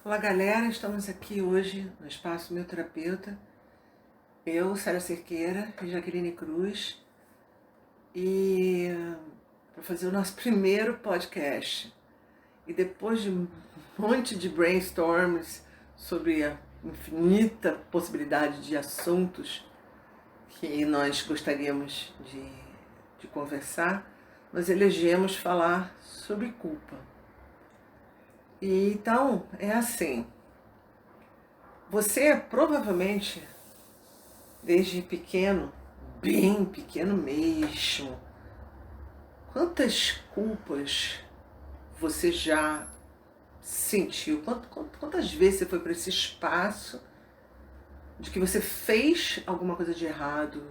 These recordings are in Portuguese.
Olá galera, estamos aqui hoje no Espaço Meu Terapeuta, eu, Sara Cerqueira e Jaqueline Cruz, e para fazer o nosso primeiro podcast. E depois de um monte de brainstorms sobre a infinita possibilidade de assuntos que nós gostaríamos de conversar, nós elegemos falar sobre culpa. E então, é assim, você provavelmente, desde pequeno, bem pequeno mesmo, quantas culpas você já sentiu? Quantas vezes você foi para esse espaço de que você fez alguma coisa de errado,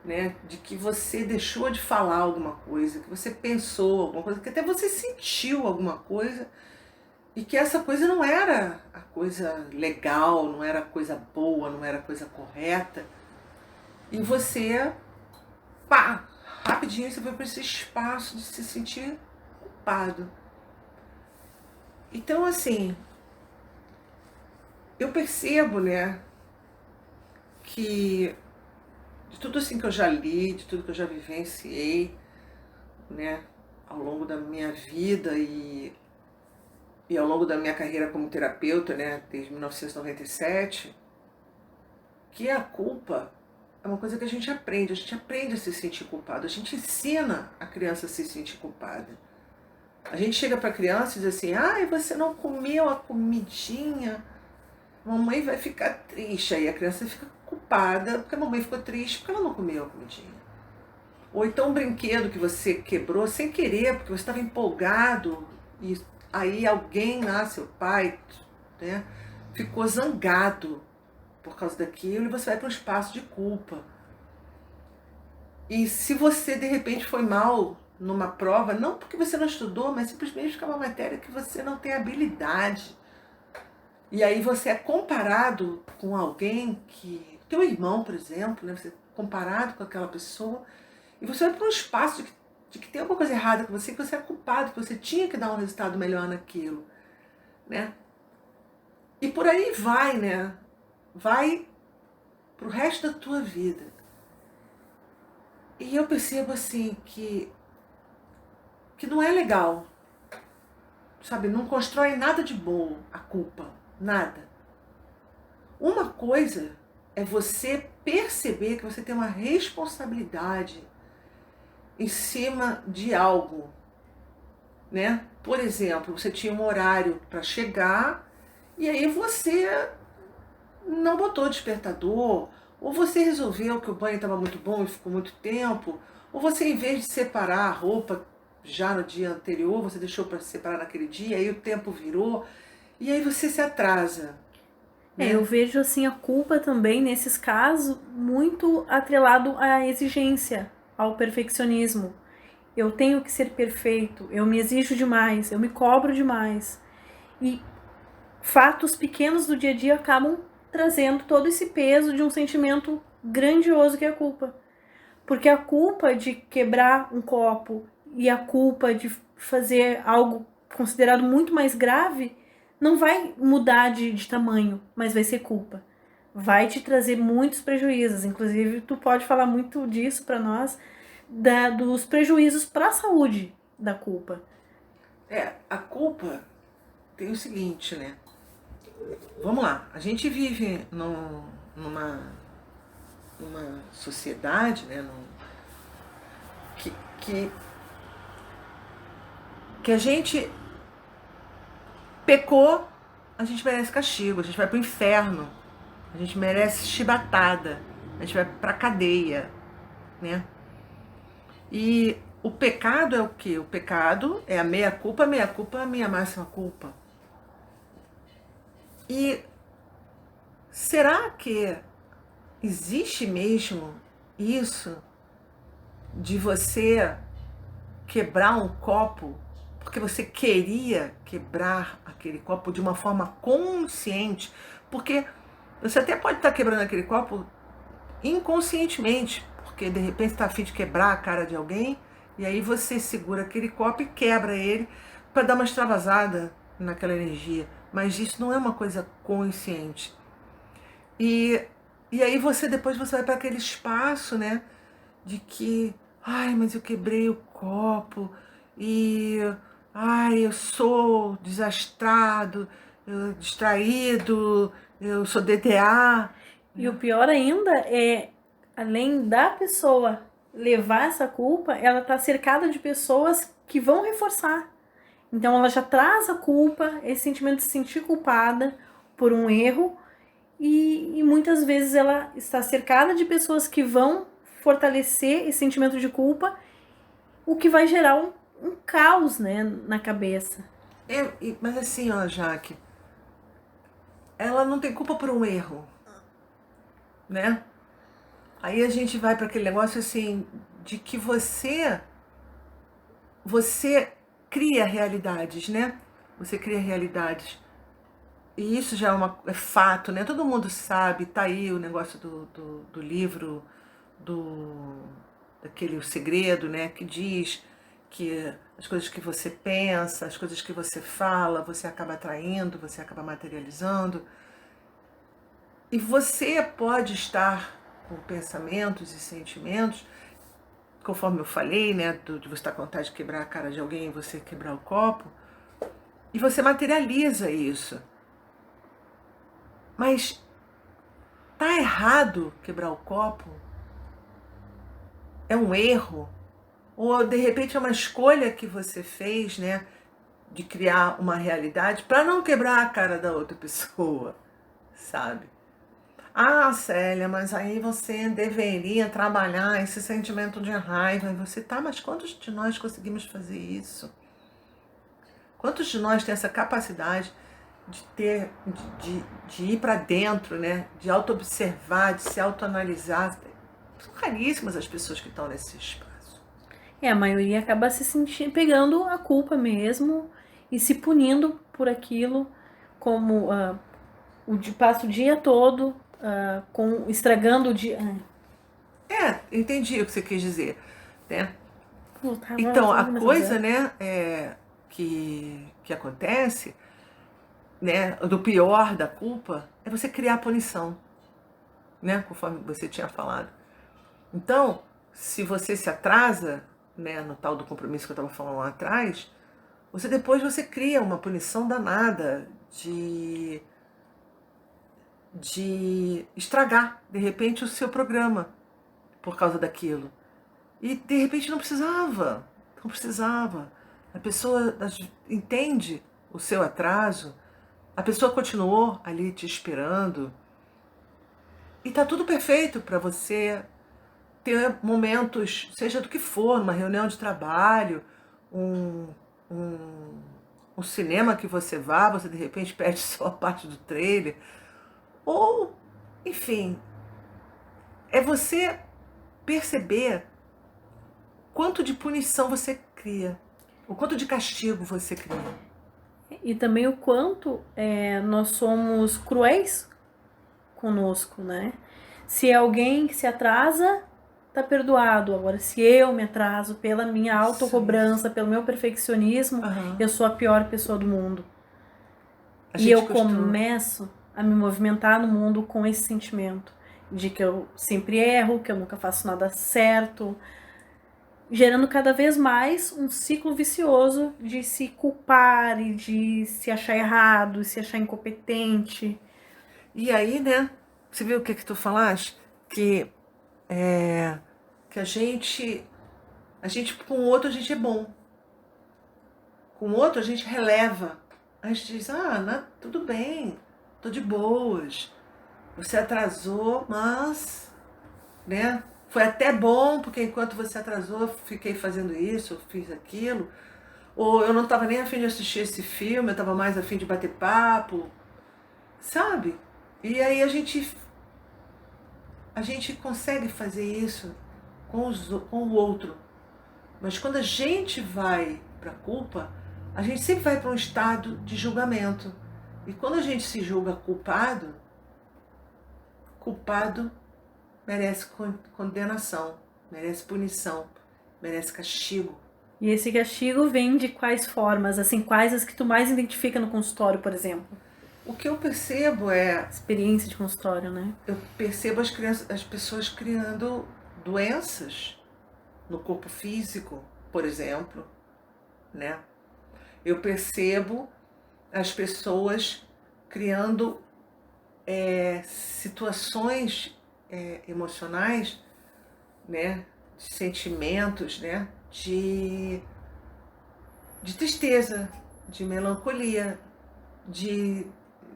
né? De que você deixou de falar alguma coisa, que você pensou alguma coisa, que até você sentiu alguma coisa, e que essa coisa não era a coisa legal, não era a coisa boa, não era a coisa correta. E você, pá, rapidinho você foi para esse espaço de se sentir culpado. Então, assim, eu percebo, né, que de tudo assim que eu já li, de tudo que eu já vivenciei, né, ao longo da minha vida e ao longo da minha carreira como terapeuta, né, desde 1997, que a culpa é uma coisa que a gente aprende a se sentir culpado, a gente ensina a criança a se sentir culpada. A gente chega para a criança e diz assim, você não comeu a comidinha, mamãe vai ficar triste. Aí a criança fica culpada porque a mamãe ficou triste porque ela não comeu a comidinha. Ou então um brinquedo que você quebrou sem querer, porque você estava empolgado e aí alguém, seu pai, né, ficou zangado por causa daquilo e você vai para um espaço de culpa. E se você de repente foi mal numa prova, não porque você não estudou, mas simplesmente porque é uma matéria que você não tem habilidade. E aí você é comparado com alguém que... Teu irmão, por exemplo, né, você é comparado com aquela pessoa e você vai para um espaço de que tem alguma coisa errada com você, que você é culpado, que você tinha que dar um resultado melhor naquilo, né? E por aí vai, né? Vai pro resto da tua vida. E eu percebo assim que não é legal, sabe? Não constrói nada de bom a culpa, nada. Uma coisa é você perceber que você tem uma responsabilidade em cima de algo, né? Por exemplo, você tinha um horário para chegar e aí você não botou despertador, ou você resolveu que o banho estava muito bom e ficou muito tempo, ou você, em vez de separar a roupa já no dia anterior, você deixou para separar naquele dia, aí o tempo virou, e aí você se atrasa. Né? Eu vejo assim a culpa também, nesses casos, muito atrelado à exigência, ao perfeccionismo. Eu tenho que ser perfeito, eu me exijo demais, eu me cobro demais. E fatos pequenos do dia a dia acabam trazendo todo esse peso de um sentimento grandioso que é a culpa. Porque a culpa de quebrar um copo e a culpa de fazer algo considerado muito mais grave não vai mudar de tamanho, mas vai ser culpa. Vai te trazer muitos prejuízos. Inclusive, tu pode falar muito disso para nós, dos prejuízos para a saúde da culpa. A culpa tem o seguinte, né? Vamos lá, a gente vive numa sociedade, né? Que a gente pecou, a gente merece castigo, a gente vai pro inferno, a gente merece chibatada, a gente vai pra cadeia, né? E o pecado é o quê? O pecado é a meia-culpa é a minha máxima culpa. E será que existe mesmo isso de você quebrar um copo porque você queria quebrar aquele copo de uma forma consciente? Porque você até pode estar quebrando aquele copo inconscientemente, porque de repente está a fim de quebrar a cara de alguém, e aí você segura aquele copo e quebra ele para dar uma extravasada, naquela energia, mas isso não é uma coisa consciente. E, e aí depois você vai para aquele espaço, né, de que, ai, mas eu quebrei o copo, e, ai, eu sou desastrado, distraído, eu sou DTA, E o né? pior ainda é, além da pessoa levar essa culpa, ela tá cercada de pessoas que vão reforçar. Então ela já traz a culpa, esse sentimento de se sentir culpada por um erro, e muitas vezes ela está cercada de pessoas que vão fortalecer esse sentimento de culpa, o que vai gerar um caos, né, na cabeça. Mas assim, ó, Jaque, ela não tem culpa por um erro, né? Aí a gente vai para aquele negócio assim de que você cria realidades, né? Você cria realidades. E isso já é fato, né? Todo mundo sabe, tá aí o negócio do livro, do, daquele O Segredo, né? Que diz que as coisas que você pensa, as coisas que você fala, você acaba atraindo, você acaba materializando. E você pode estar com pensamentos e sentimentos, conforme eu falei, né, de você estar com vontade de quebrar a cara de alguém e você quebrar o copo, e você materializa isso. Mas tá errado quebrar o copo? É um erro? Ou de repente é uma escolha que você fez, né, de criar uma realidade para não quebrar a cara da outra pessoa, sabe? Ah, Célia, mas aí você deveria trabalhar esse sentimento de raiva. E você, tá, mas quantos de nós conseguimos fazer isso? Quantos de nós tem essa capacidade de ter, de ir para dentro, né? De auto-observar, de se autoanalisar? São raríssimas as pessoas que estão nesse espaço. A maioria acaba se sentindo, pegando a culpa mesmo e se punindo por aquilo, como passa o dia todo estragando o dia. Entendi o que você quis dizer, né? Tava Então, a começando a coisa, dizer. né, que acontece, né, do pior da culpa, é você criar a punição, né, conforme você tinha falado. Então, se você se atrasa, né, no tal do compromisso que eu estava falando lá atrás, você cria uma punição danada de estragar, de repente, o seu programa por causa daquilo. E, de repente, não precisava. Não precisava. A pessoa entende o seu atraso, a pessoa continuou ali te esperando. E tá tudo perfeito para você ter momentos, seja do que for, uma reunião de trabalho, um, um, um cinema que você vá, você de repente perde só a parte do trailer. Ou, enfim, é você perceber quanto de punição você cria, o quanto de castigo você cria. E também o quanto nós somos cruéis conosco, né? Se alguém que se atrasa, tá perdoado. Agora, se eu me atraso pela minha Isso. autocobrança, pelo meu perfeccionismo, Aham. eu sou a pior pessoa do mundo. A E gente eu costuma. começo a me movimentar no mundo com esse sentimento de que eu sempre erro, que eu nunca faço nada certo, gerando cada vez mais um ciclo vicioso de se culpar e de se achar errado, se achar incompetente. E aí, né? Você viu o que tu falaste? Que, é, que a gente com o outro a gente é bom. Com o outro a gente releva. A gente diz, tudo bem, tô de boas. Você atrasou, mas, né? Foi até bom, porque enquanto você atrasou, eu fiquei fazendo isso, eu fiz aquilo. Ou eu não estava nem a fim de assistir esse filme, eu estava mais a fim de bater papo, sabe? E aí a gente consegue fazer isso com o outro. Mas quando a gente vai para a culpa, a gente sempre vai para um estado de julgamento. E quando a gente se julga culpado merece condenação, merece punição, merece castigo. E esse castigo vem de quais formas? Assim, quais as que tu mais identifica no consultório, por exemplo? O que eu percebo é, Experiência de consultório, né? eu percebo as pessoas criando doenças no corpo físico, por exemplo, né? Eu percebo as pessoas criando situações emocionais, né? De sentimentos, né? De tristeza, de melancolia, de,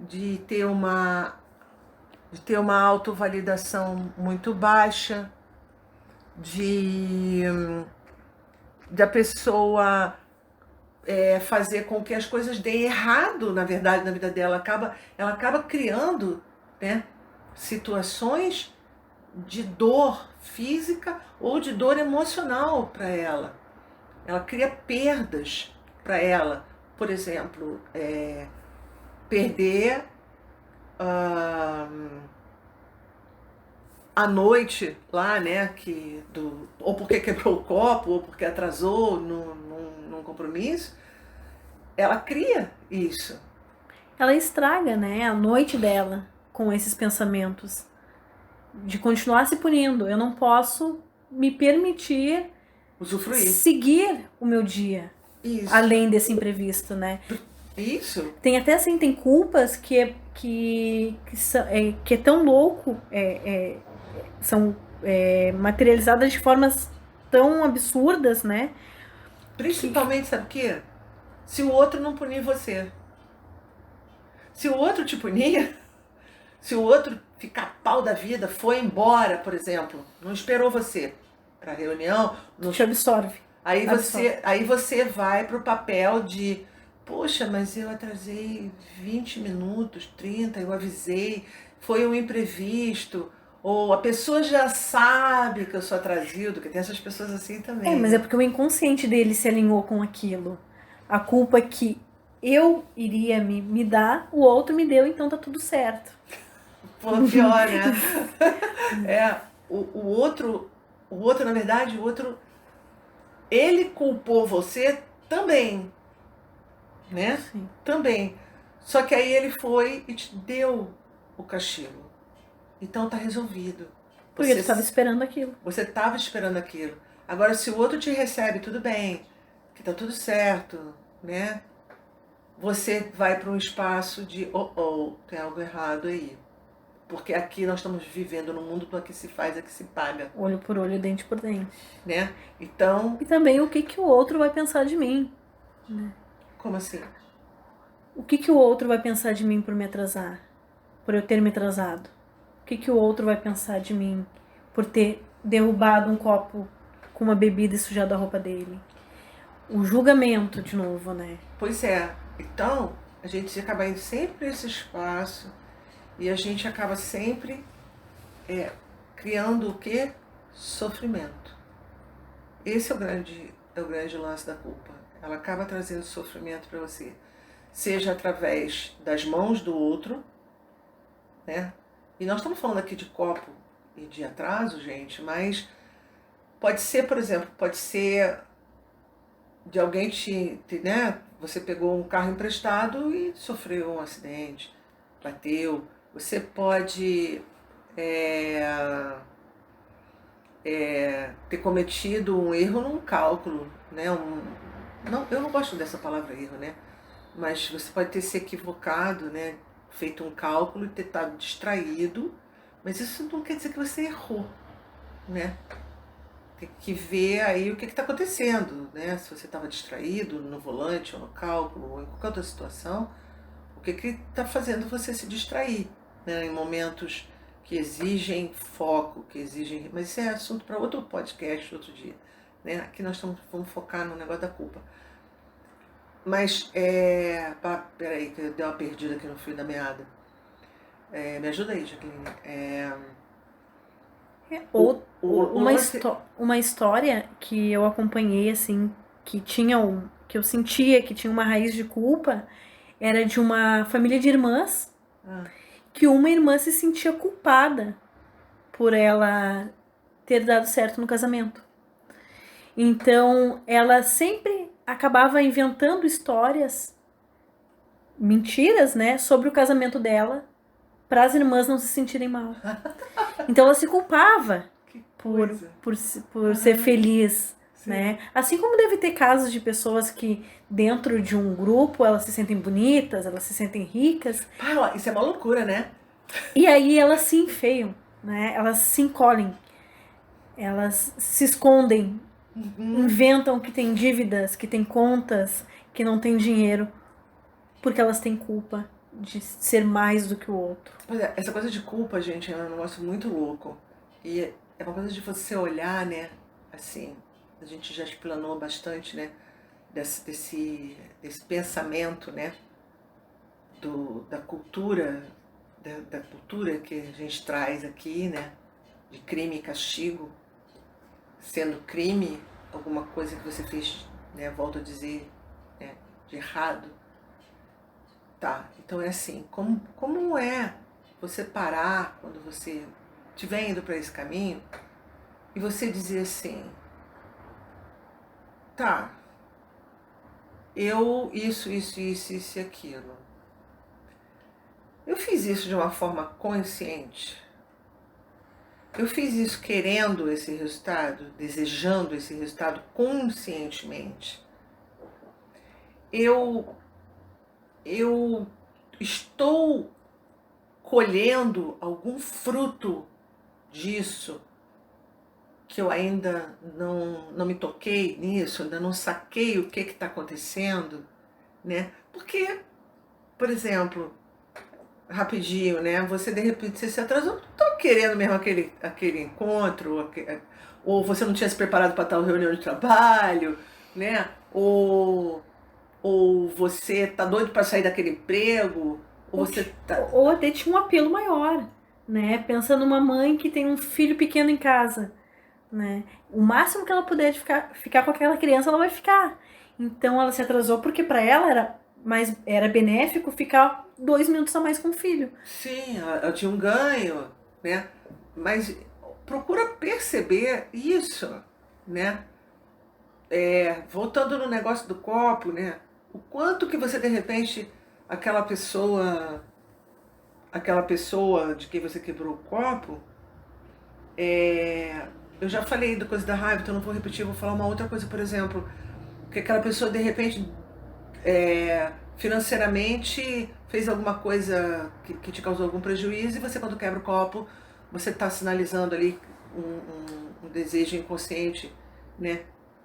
de ter uma de ter uma autovalidação muito baixa, de da pessoa fazer com que as coisas deem errado, na verdade, na vida dela. Ela acaba criando, né, situações de dor física ou de dor emocional para ela. Ela cria perdas para ela. Por exemplo, perder a noite lá, né? Ou porque quebrou o copo, ou porque atrasou num compromisso. Ela cria isso. Ela estraga, né, a noite dela com esses pensamentos. De continuar se punindo. Eu não posso me permitir Usufruir. seguir o meu dia. Isso. Além desse imprevisto, né? Isso. Tem até assim, tem culpas que é tão louco, são materializadas de formas tão absurdas, né? Principalmente, sabe o quê? Se o outro não punir você. Se o outro te punir, se o outro ficar pau da vida, foi embora, por exemplo, não esperou você para reunião, não... Te absorve. Aí você vai pro papel de, poxa, mas eu atrasei 20 minutos, 30, eu avisei, foi um imprevisto, ou a pessoa já sabe que eu sou atrasado, porque tem essas pessoas assim também. Mas é porque o inconsciente dele se alinhou com aquilo. A culpa que eu iria me dar, o outro me deu, então tá tudo certo. Pô, pior, né? O outro, na verdade, ele culpou você também, né? Sim. Também. Só que aí ele foi e te deu o castigo. Então tá resolvido. Porque tu estava esperando aquilo. Você estava esperando aquilo. Agora, se o outro te recebe, tudo bem, que tá tudo certo, né? Você vai para um espaço de, tem algo errado aí. Porque aqui nós estamos vivendo num mundo do que se faz é que se paga. Olho por olho, dente por dente. Né? Então... E também o que o outro vai pensar de mim. Né? Como assim? O que o outro vai pensar de mim por me atrasar? Por eu ter me atrasado? O que o outro vai pensar de mim por ter derrubado um copo com uma bebida e sujado a roupa dele? O julgamento, de novo, né? Pois é. Então, a gente acaba indo sempre nesse espaço e a gente acaba sempre criando o quê? Sofrimento. Esse é o grande lance da culpa. Ela acaba trazendo sofrimento para você. Seja através das mãos do outro, né? E nós estamos falando aqui de copo e de atraso, gente, mas pode ser, por exemplo, pode ser de alguém né? Você pegou um carro emprestado e sofreu um acidente, bateu. Você pode ter cometido um erro num cálculo, né? Não, eu não gosto dessa palavra erro, né? Mas você pode ter se equivocado, né? Feito um cálculo e ter estado distraído, mas isso não quer dizer que você errou, né? Tem que ver aí o que está acontecendo, né? Se você estava distraído no volante ou no cálculo ou em qualquer outra situação, o que está fazendo você se distrair, né? Em momentos que exigem foco, que exigem... Mas isso é assunto para outro podcast, outro dia, né? Aqui nós vamos focar no negócio da culpa. Mas, peraí, que eu dei uma perdida aqui no fio da meada. Me ajuda aí, Jaqueline. Uma história que eu acompanhei, assim, que eu sentia que tinha uma raiz de culpa, era de uma família de irmãs, que uma irmã se sentia culpada por ela ter dado certo no casamento. Então, ela sempre acabava inventando histórias, mentiras, né, sobre o casamento dela, para as irmãs não se sentirem mal. Então, ela se culpava Que por, coisa. por ser feliz, né? Assim como deve ter casos de pessoas que dentro de um grupo elas se sentem bonitas, elas se sentem ricas, Pá, isso é uma loucura, né? e aí elas se enfeiam, né? Elas se encolhem, elas se escondem, inventam que tem dívidas, que tem contas, que não tem dinheiro, porque elas têm culpa de ser mais do que o outro. Pois é, essa coisa de culpa, gente, é um negócio muito louco. E é uma coisa de você olhar, né? Assim, a gente já explanou bastante, né? Desse pensamento, né? Da cultura, da cultura que a gente traz aqui, né? De crime e castigo. Sendo crime alguma coisa que você fez, né? Volto a dizer, né? De errado. Tá, então é assim, como é você parar quando você estiver indo para esse caminho e você dizer assim, tá, eu isso e aquilo. Eu fiz isso de uma forma consciente. Eu fiz isso querendo esse resultado, desejando esse resultado conscientemente. Eu estou colhendo algum fruto disso que eu ainda não me toquei nisso, ainda não saquei o que está acontecendo, né? Porque, por exemplo, rapidinho, né? Você de repente você se atrasou, não estou querendo mesmo aquele encontro, ou você não tinha se preparado para tal reunião de trabalho, né? Ou você tá doido para sair daquele emprego, ou você tá... Ou até tinha um apelo maior, né? Pensa numa mãe que tem um filho pequeno em casa, né? O máximo que ela puder ficar com aquela criança, ela vai ficar. Então ela se atrasou porque para ela era benéfico ficar 2 minutos a mais com o filho. Sim, ela tinha um ganho, né? Mas procura perceber isso, né? Voltando no negócio do copo, né? O quanto que você de repente aquela pessoa de quem você quebrou o copo, eu já falei da coisa da raiva, então não vou repetir, vou falar uma outra coisa, por exemplo, que aquela pessoa de repente financeiramente fez alguma coisa que te causou algum prejuízo e você quando quebra o copo, você está sinalizando ali um desejo inconsciente, né?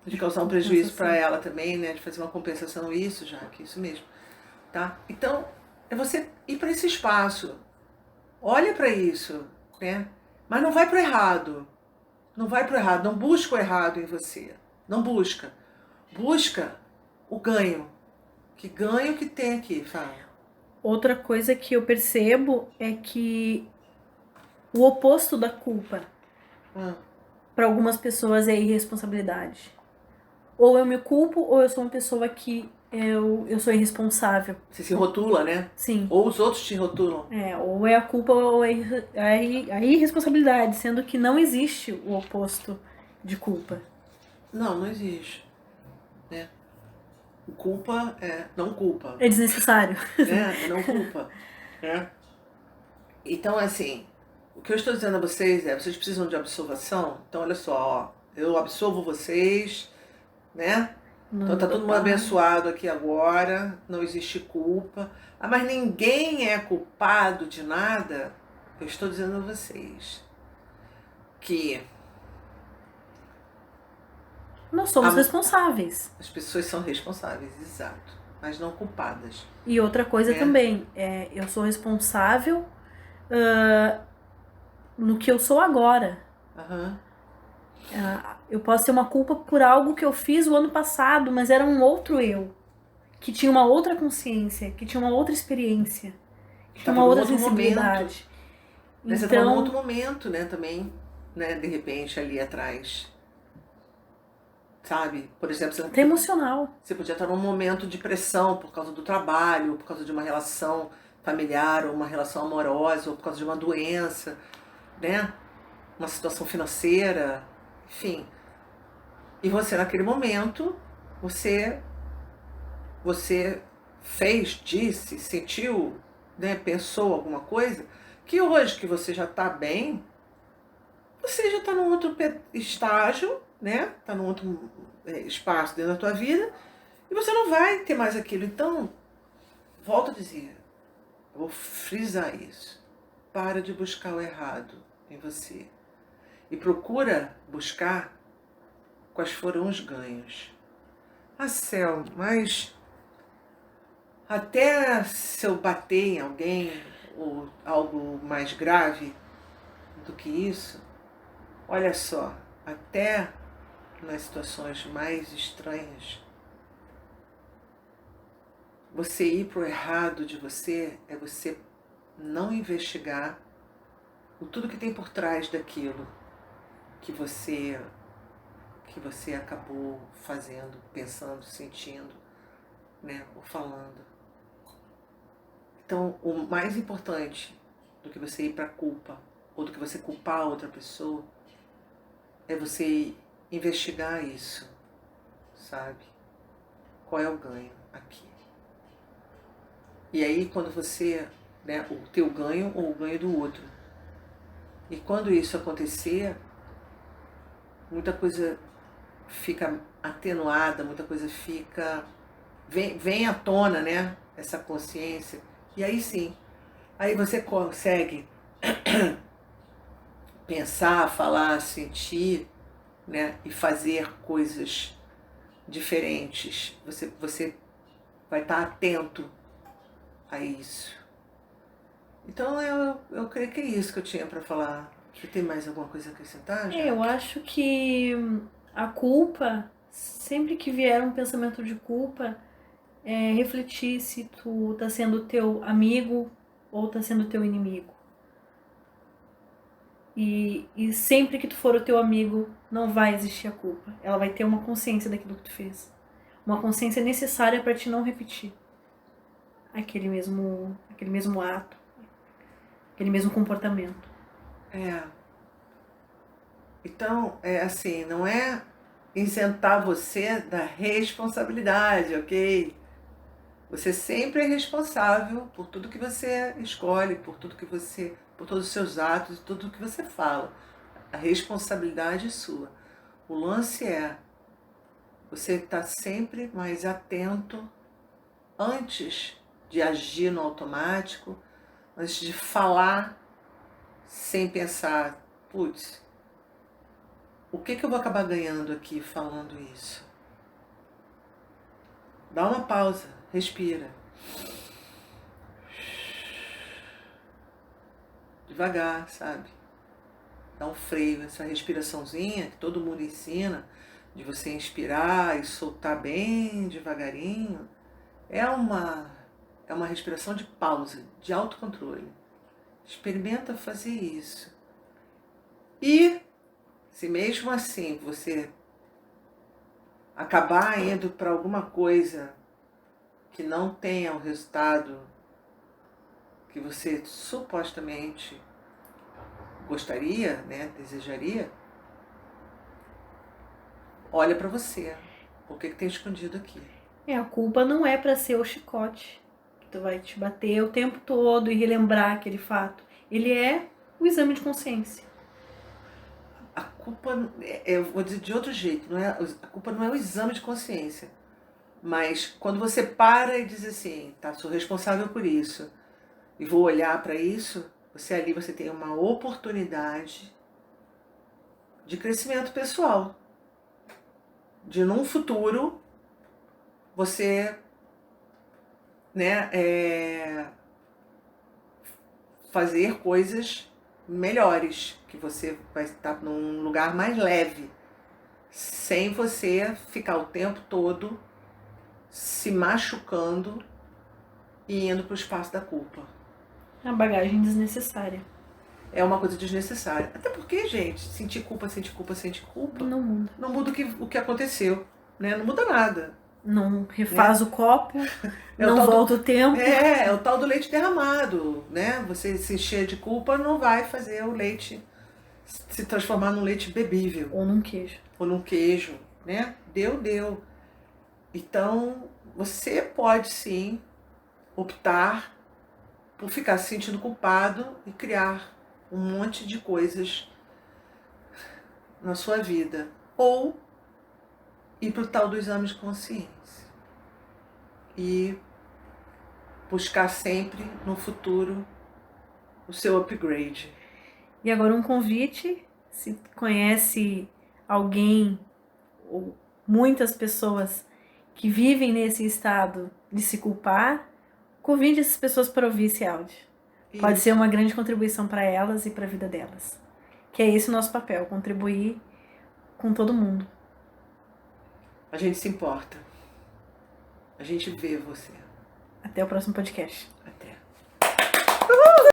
De causar um prejuízo para ela também, né? De fazer uma compensação, isso mesmo, tá? Então, é você ir para esse espaço, olha para isso, né? Mas não vai para o errado, não busca o errado em você, não busca, busca o ganho. Que ganho que tem aqui, Fábio? Outra coisa que eu percebo é que o oposto da culpa para algumas pessoas é irresponsabilidade. Ou eu me culpo, ou eu sou uma pessoa que eu sou irresponsável. Você se rotula, né? Sim. Ou os outros te rotulam. Ou é a culpa ou é a irresponsabilidade, sendo que não existe o oposto de culpa. Não existe. Né? Culpa é não culpa. É desnecessário. Né? É não culpa. Né? Então, assim, o que eu estou dizendo a vocês vocês precisam de absolvação? Então, olha só, eu absolvo vocês, né? Então tá todo mundo abençoado aqui agora, não existe culpa. Mas ninguém é culpado de nada. Eu estou dizendo a vocês que nós somos responsáveis. As pessoas são responsáveis, exato, mas não culpadas. E outra coisa também, eu sou responsável no que eu sou agora. Eu posso ter uma culpa por algo que eu fiz o ano passado, mas era um outro eu, que tinha uma outra consciência, que tinha uma outra experiência, que tinha uma outra sensibilidade. Então, você estava num outro momento, né, também, né, de repente ali atrás. Sabe? Por exemplo, até emocional. Você podia estar num momento de pressão por causa do trabalho, por causa de uma relação familiar, ou uma relação amorosa, ou por causa de uma doença, né? Uma situação financeira, enfim. E você, naquele momento, você fez, disse, sentiu, né, pensou alguma coisa, que hoje que você já está bem, você já está num outro estágio, né? Está num outro espaço dentro da tua vida, e você não vai ter mais aquilo. Então, volto a dizer, eu vou frisar isso. Para de buscar o errado em você. E procura buscar quais foram os ganhos. Ah, Céu, mas até se eu bater em alguém, ou algo mais grave do que isso, olha só, até nas situações mais estranhas, você ir para o errado de você é você não investigar o tudo que tem por trás daquilo que você acabou fazendo, pensando, sentindo, né, ou falando. Então, o mais importante do que você ir para a culpa, ou do que você culpar a outra pessoa, é você investigar isso, sabe? Qual é o ganho aqui? E aí, quando você, né, o teu ganho ou o ganho do outro. E quando isso acontecer, muita coisa fica atenuada, muita coisa fica... Vem à tona, né? Essa consciência. E aí sim, aí você consegue pensar, falar, sentir, né? E fazer coisas diferentes. Você vai estar atento a isso. Então eu creio que é isso que eu tinha para falar. Você tem mais alguma coisa a acrescentar, Jaque? Eu acho que a culpa, sempre que vier um pensamento de culpa, é refletir se tu tá sendo teu amigo ou tá sendo teu inimigo. E sempre que tu for o teu amigo, não vai existir a culpa. Ela vai ter uma consciência daquilo que tu fez. Uma consciência necessária para te não repetir aquele mesmo ato, aquele mesmo comportamento. Então, assim, não é isentar você da responsabilidade, ok? Você sempre é responsável por tudo que você escolhe, por todos os seus atos, tudo que você fala. A responsabilidade é sua. O lance é você estar sempre mais atento antes de agir no automático, antes de falar sem pensar, putz, o que eu vou acabar ganhando aqui falando isso? Dá uma pausa, respira. Devagar, sabe? Dá um freio, essa respiraçãozinha que todo mundo ensina, de você inspirar e soltar bem devagarinho, é uma respiração de pausa, de autocontrole. Experimenta fazer isso. E se mesmo assim você acabar indo para alguma coisa que não tenha o resultado que você supostamente gostaria, né, desejaria, olha para você. O que tem escondido aqui? A culpa não é para ser o chicote que tu vai te bater o tempo todo e relembrar aquele fato. Ele é o exame de consciência. A culpa, eu vou dizer de outro jeito, a culpa não é o exame de consciência. Mas quando você para e diz assim, tá, sou responsável por isso, e vou olhar para isso, você tem uma oportunidade de crescimento pessoal. De num futuro, você, né, fazer coisas melhores, que você vai estar num lugar mais leve, sem você ficar o tempo todo se machucando e indo para o espaço da culpa. A bagagem desnecessária. É uma coisa desnecessária. Até porque, gente, sentir culpa, não muda. Não muda o que aconteceu, né? Não muda nada. Não refaz o copo, não volta o tempo. É o tal do leite derramado, né? Você se encher de culpa não vai fazer o leite se transformar num leite bebível. Ou num queijo. né? Deu. Então, você pode sim optar por ficar se sentindo culpado e criar um monte de coisas na sua vida. Ou ir para o tal do exame de consciência. E buscar sempre no futuro o seu upgrade. E agora um convite, se conhece alguém ou muitas pessoas que vivem nesse estado de se culpar, convide essas pessoas para ouvir esse áudio. Pode ser uma grande contribuição para elas e para a vida delas. Que é esse o nosso papel, contribuir com todo mundo. A gente se importa. A gente vê você. Até o próximo podcast.